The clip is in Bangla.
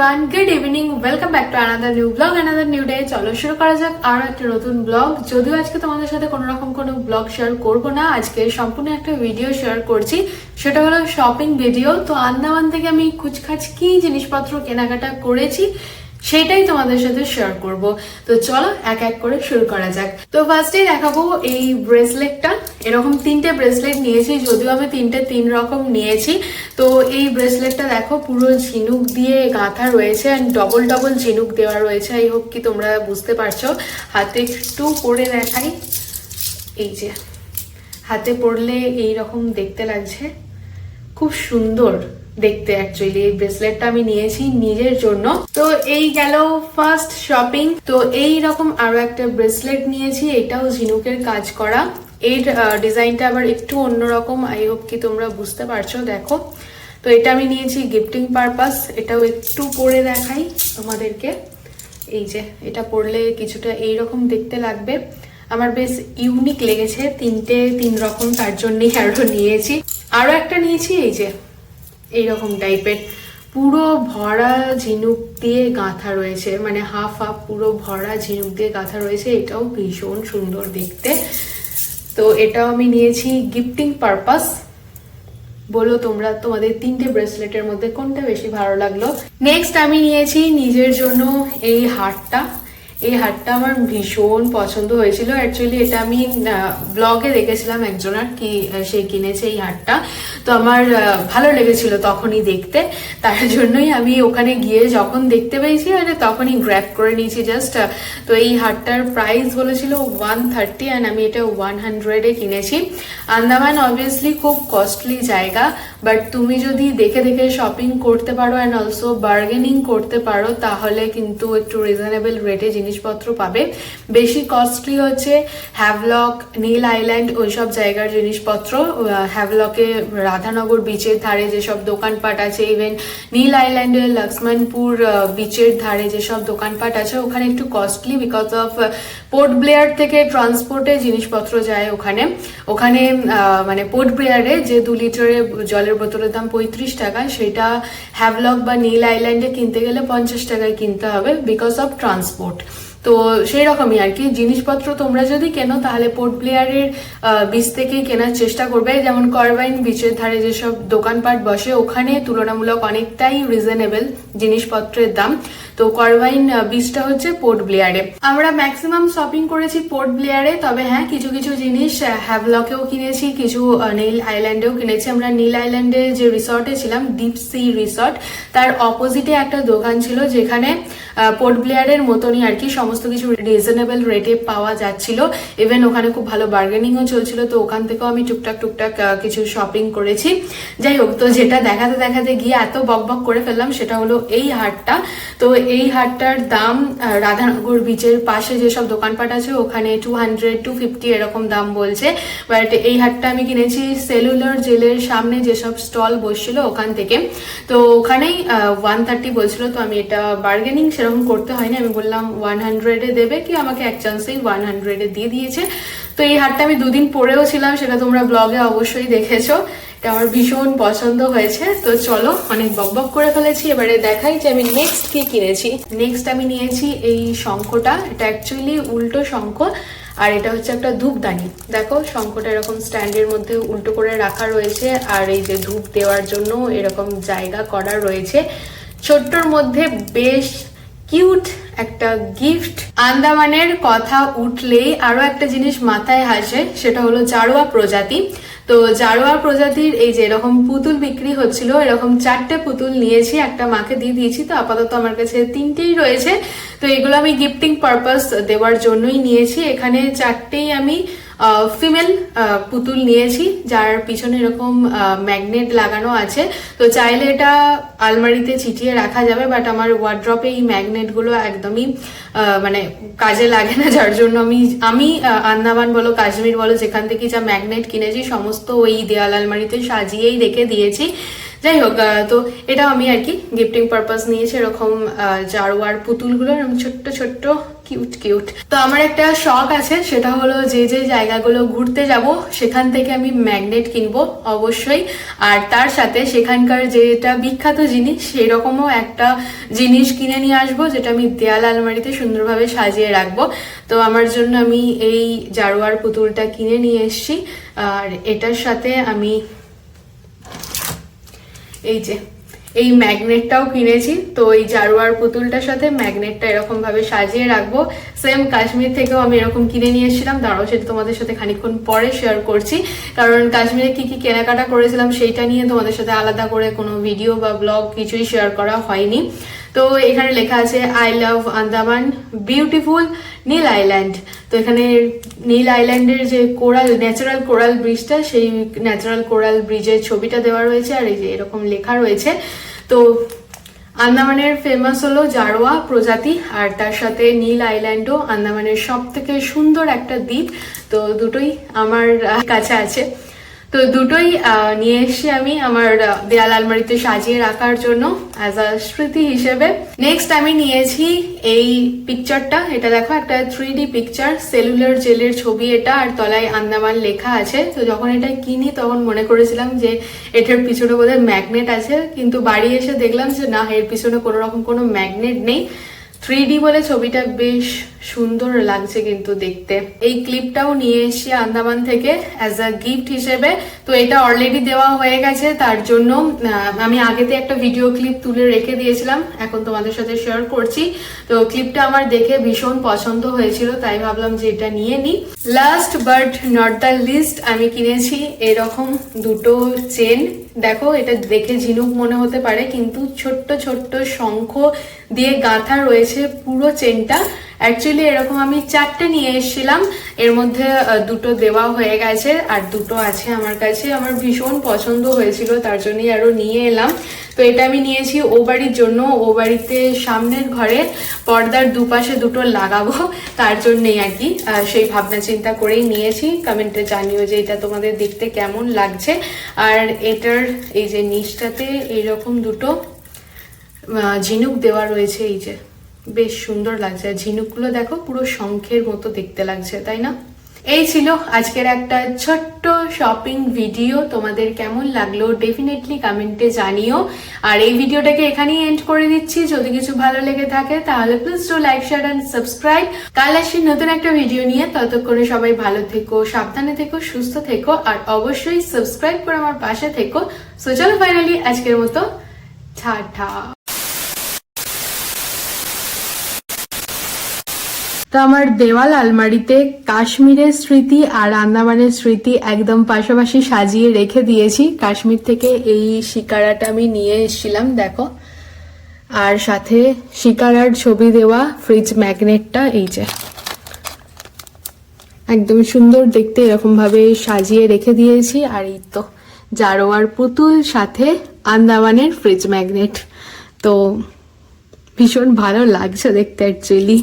Everyone, good evening. Welcome back to another new blog, another new day. চলো শুরু করা যাক আরো একটা নতুন ব্লগ। যদিও আজকে তোমাদের সাথে কোনো রকম কোনো ব্লগ শেয়ার করব না, আজকে সম্পূর্ণ একটা ভিডিও শেয়ার করছি। সেটা হলো শপিং ভিডিও। তো আন্দামান থেকে আমি কুচখাচ কি জিনিসপত্র কেনাকাটা করেছি সেটাই তোমাদের সাথে শেয়ার করব। তো চলো এক এক করে শুরু করা যাক। তো ফার্স্টেই দেখাবো এই ব্রেসলেটটা। এরকম তিনটে ব্রেসলেট নিয়েছি, যদিও আমি তিন রকম নিয়েছি। তো এই ব্রেসলেটটা দেখো পুরো ঝিনুক দিয়ে গাঁথা রয়েছে, এন্ড ডবল ডবল ঝিনুক দেওয়া রয়েছে। আই হোপ কি তোমরা বুঝতে পারছো। হাতে একটু পরে দেখাই, এই যে হাতে পরলে এইরকম দেখতে লাগছে, খুব সুন্দর দেখতে। অ্যাকচুয়ালি এই ব্রেসলেটটা আমি নিয়েছি নিজের জন্য। তো এই গেল ফার্স্ট শপিং। তো এই রকম আরো একটা ব্রেসলেট নিয়েছি, এটাও ঝিনুকের কাজ করা। এর ডিজাইনটা আবার একটু অন্যরকম, আই হোপ কি তোমরা বুঝতে পারছো। দেখো, তো এটা আমি নিয়েছি গিফটিং পারপাস। এটাও একটু পরে দেখাই তোমাদেরকে। এই যে এটা পরলে কিছুটা এইরকম দেখতে লাগবে। আমার বেশ ইউনিক লেগেছে, তিন রকম, তার জন্যই আরো নিয়েছি। আরো একটা নিয়েছি এই যে এইরকম টাইপের, পুরো ভরা ঝিনুক দিয়ে গাঁথা রয়েছে, মানে হাফ হাফ পুরো ভরা ঝিনুক দিয়ে গাঁথা রয়েছে। এটাও ভীষণ সুন্দর দেখতে। তো এটাও আমি নিয়েছি গিফটিং পারপাস। বলো তোমরা, তোমাদের তিনটে ব্রেসলেটের মধ্যে কোনটা বেশি ভালো লাগলো? নেক্সট আমি নিয়েছি নিজের জন্য এই হারটা। এই হারটা আমার ভীষণ পছন্দ হয়েছিল। অ্যাকচুয়ালি এটা আমি ব্লগে দেখেছিলাম একজনের, কি সে কিনেছে এই হারটা। তো আমার ভালো লেগেছিল তখনই দেখতে, তার জন্যই আমি ওখানে গিয়ে যখন দেখতে পেয়েছি তখনই গ্র্যাব করে নিয়েছি জাস্ট। তো এই হারটার প্রাইস বলেছিল 130 অ্যান্ড আমি এটা 100-এ কিনেছি। আন্দামান অবভিয়াসলি খুব কস্টলি জায়গা, বাট তুমি যদি দেখে দেখে শপিং করতে পারো অ্যান্ড অলসো বার্গেনিং করতে পারো, তাহলে কিন্তু একটু রিজনেবল রেটে জিনিসপত্র পাবে। বেশি কস্টলি হচ্ছে হ্যাভলক, নীল আইল্যান্ড, ওইসব জায়গার জিনিসপত্র। হ্যাভলকে রাধানগর বিচের ধারে যেসব দোকানপাট আছে, ইভেন নীল আইল্যান্ডের লক্ষ্মণপুর বিচের ধারে যেসব দোকানপাট আছে, ওখানে একটু costly because of port Blair থেকে ট্রান্সপোর্টে জিনিসপত্র যায় ওখানে। মানে পোর্ট ব্লেয়ারে যে 2 লিটারের জলের বোতলের দাম 35 টাকা, সেটা হ্যাভলক বা নীল আইল্যান্ডে কিনতে গেলে 50 টাকায় কিনতে হবে বিকজ অফ ট্রান্সপোর্ট। তো সেই রকমই আর কি। জিনিসপত্র তোমরা যদি কেনো তাহলে পোর্ট ব্লেয়ারের বিচ থেকে কেনার চেষ্টা করবে। যেমন করভাইন বিচের ধারে যেসব দোকানপাট বসে, ওখানে তুলনামূলক অনেকটাই রিজনেবল জিনিসপত্রের দাম। তো করভাইন বিচটা হচ্ছে পোর্ট ব্লেয়ারে। আমরা ম্যাক্সিমাম শপিং করেছি পোর্ট ব্লেয়ারে, তবে হ্যাঁ কিছু কিছু জিনিস হ্যাভলকেও কিনেছি, কিছু নীল আইল্যান্ডেও কিনেছি। আমরা নীল আইল্যান্ডে যে রিসর্টে ছিলাম, ডিপ সি রিসর্ট, তার অপোজিটে একটা দোকান ছিল যেখানে পোর্ট ব্লেয়ারের মতনই আর কি সমস্ত কিছু রিজনেবল রেটে পাওয়া যাচ্ছিল। ইভেন ওখানে খুব ভালো বার্গেনিংও চলছিল। তো ওখান থেকেও আমি টুকটাক কিছু শপিং করেছি। যাই হোক, তো যেটা দেখাতে দেখাতে গিয়ে এত বকবক করে ফেললাম, সেটা হলো এই হারটা। তো এই হারটার দাম রাধানগর বিচের পাশে যেসব দোকানপাট আছে ওখানে 200-250 এরকম দাম বলছে। বাট এই হারটা আমি কিনেছি সেলুলার জেলের সামনে যেসব স্টল বসছিল ওখান থেকে। তো ওখানেই 130 বলছিল। তো আমি এটা বার্গেনিং সেরকম করতে হয়নি, আমি বললাম 100-এ দেবে কি, আমাকে এক চান্সেই 100-এ দিয়ে দিয়েছে। তো এই হারটা আমি 2 দিন পরেও ছিলাম, সেটা তোমরা ব্লগে অবশ্যই দেখেছো। এটা আমার ভীষণ পছন্দ হয়েছে। তো চলো, অনেক বকবক করে ফেলেছি, এবারে দেখাই যে আমি নেক্সট কি কিনেছি। নেক্সট আমি নিয়েছি এই শঙ্খটা। এটা অ্যাকচুয়ালি উল্টো শঙ্খ, আর এটা হচ্ছে একটা ধূপদানি। দেখো শঙ্খটা এরকম স্ট্যান্ডের মধ্যে উল্টো করে রাখা রয়েছে, আর এই যে ধূপ দেওয়ার জন্য এরকম জায়গা করা রয়েছে। ছোট্টর মধ্যে বেশ কিউট একটা গিফট। আন্দামানের কথা উঠলেই আরো একটা জিনিস মাথায় আসে, সেটা হলো জারোয়া প্রজাতি। তো জারোয়া প্রজাতির এই যে এরকম পুতুল বিক্রি হচ্ছিল, এরকম 4টে পুতুল নিয়েছি, একটা মাকে দিয়ে দিয়েছি। তো আপাতত আমার কাছে 3টেই রয়েছে। তো এগুলো আমি গিফটিং পারপাস দেওয়ার জন্যই নিয়েছি। এখানে 4টেই আমি ফিমেল পুতুল নিয়েছি, যার পিছনে এরকম ম্যাগনেট লাগানো আছে। তো চাইলে এটা আলমারিতে চিটিয়ে রাখা যাবে, বাট আমার ওয়ার্ড্রপে এই ম্যাগনেট গুলো একদমই মানে কাজে লাগে না, যার জন্য আমি আন্দামান বলো কাশ্মীর বলো যেখান থেকে যা ম্যাগনেট কিনেছি সমস্ত ওই দেয়াল আলমারিতে সাজিয়েই রেখে দিয়েছি। যাই হোক, তো এটাও আমি আর কি গিফটিং পারপাস নিয়েছি। এরকম জারোয়ার পুতুলগুলো এরকম ছোট্ট ছোট্ট কিউট কিউট। তো আমার একটা শখ আছে, সেটা হলো যে যে জায়গাগুলো ঘুরতে যাব সেখান থেকে আমি ম্যাগনেট কিনবো অবশ্যই, আর তার সাথে সেখানকার যেটা বিখ্যাত জিনিস সেই রকমও একটা জিনিস কিনে নিয়ে আসবো, যেটা আমি দেয়াল আলমারিতে সুন্দরভাবে সাজিয়ে রাখবো। তো আমার জন্য আমি এই জারোয়ার পুতুলটা কিনে নিয়ে এসেছি, আর এটার সাথে আমি এই যে এই ম্যাগনেটটাও কিনেছি। তো এই জারোয়ার পুতুলটার সাথে ম্যাগনেটটা এরকম ভাবে সাজিয়ে রাখবো। সেম কাশ্মীর থেকেও আমি এরকম কিনে নিয়ে এসেছিলাম, দাঁড়াও সেটা তোমাদের সাথে খানিকক্ষণ পরে শেয়ার করছি, কারণ কাশ্মীরে কি কি কেনাকাটা করেছিলাম সেইটা নিয়ে তোমাদের সাথে আলাদা করে কোনো ভিডিও বা ব্লগ কিছুই শেয়ার করা হয়নি। তো এখানে লেখা আছে I love Andaman beautiful Neel island. তো এখানে নীল আইল্যান্ডের যে কোরাল, ন্যাচারাল কোরাল ব্রিজটা, সেই ন্যাচারাল কোরাল ব্রিজের ছবিটা দেওয়া রয়েছে, আর এই যে এরকম লেখা রয়েছে। তো আন্দামানের ফেমাস হলো জারোয়া প্রজাতি, আর তার সাথে নীল আইল্যান্ডও আন্দামানের সব থেকে সুন্দর একটা দ্বীপ। তো দুটোই আমার কাছে আছে, তো দুটোই নিয়ে এসেছি আমি আমার দেয়াল আলমারিতে সাজিয়ে রাখার জন্য অ্যাজ আ স্মৃতি হিসেবে। নেক্সট আমি নিয়েছি এই পিকচারটা, এটা দেখো একটা 3D পিকচার, সেলুলার জেলের ছবি এটা, আর তলায় আন্দামান লেখা আছে। তো যখন এটা কিনি তখন মনে করেছিলাম যে এটার পিছনে বোধহয় ম্যাগনেট আছে, কিন্তু বাড়ি এসে দেখলাম যে না, এর পিছনে কোনো রকম কোনো ম্যাগনেট নেই। 3D বলে ছবিটা বেশ সুন্দর লাগছে কিন্তু দেখতে। এই ক্লিপটাও নিয়ে এসেছি আন্দামান থেকে অ্যাজ আ গিফট হিসেবে। তো এটা অলরেডি দেওয়া হয়ে গেছে, তার জন্য আমি আগেতে একটা ভিডিও ক্লিপ তুলে রেখে দিয়েছিলাম, এখন তোমাদের সাথে শেয়ার করছি। তো ক্লিপটা আমার দেখে ভীষণ পছন্দ হয়েছিল, তাই ভাবলাম যে এটা নিয়ে নিই। Last but not the least, আমি কিনেছি এরকম দুটো চেন। দেখো এটা দেখে ঝিনুক মনে হতে পারে, কিন্তু ছোট্ট ছোট্ট শঙ্খ দিয়ে গাঁথা রয়েছে পুরো চেনটা। অ্যাকচুয়ালি এরকম আমি 4টে নিয়ে এসেছিলাম, এর মধ্যে দুটো দেওয়া হয়ে গেছে আর দুটো আছে আমার কাছে। আমার ভীষণ পছন্দ হয়েছিল, তার জন্যই আরো নিয়ে এলাম। তো এটা আমি নিয়েছি ও বাড়ির জন্য, ও বাড়িতে সামনের ঘরে পর্দার দুপাশে দুটো লাগাবো, তার জন্যই আর কি সেই ভাবনা চিন্তা করেই নিয়েছি। কমেন্টে জানিও যে এটা তোমাদের দেখতে কেমন লাগছে। আর এটার এই যে নিচটাতে এইরকম দুটো ঝিনুক দেওয়া রয়েছে, এই যে বেশ সুন্দর লাগছে। ঝিনুকগুলো দেখো পুরো শঙ্খের মতো দেখতে লাগছে, তাই না? এই ছিল আজকের একটা ছোট্ট শপিং ভিডিও। তোমাদের কেমন লাগলো ডেফিনেটলি কমেন্টে জানিও। আর এই ভিডিওটাকে এখানেই এন্ড করে দিচ্ছি। যদি কিছু ভালো লেগে থাকে তাহলে please do like, share and subscribe. কাল আসি নতুন একটা ভিডিও নিয়ে, ততক্ষণে সবাই ভালো থেকো, সাবধানে থেকো, সুস্থ থেকো, আর অবশ্যই সাবস্ক্রাইব করে আমার পাশে থেকো। সো চলো ফাইনালি আজকের মতো টাটা। তো আমার দেওয়াল আলমারিতে কাশ্মীরের স্মৃতি আর আন্দামানের স্মৃতি একদম পাশাপাশি সাজিয়ে রেখে দিয়েছি। কাশ্মীর থেকে এই শিকারাটা আমি নিয়ে এসেছিলাম, দেখো, আর সাথে শিকারার ছবি দেওয়া ফ্রিজ ম্যাগনেটটা, এই যে একদম সুন্দর দেখতে এরকম ভাবে সাজিয়ে রেখে দিয়েছি। আর এই তো জারোয়ার পুতুল, সাথে আন্দামানের ফ্রিজ ম্যাগনেট। তো ভীষণ ভালো লাগছে দেখতে অ্যাকচুয়ালি।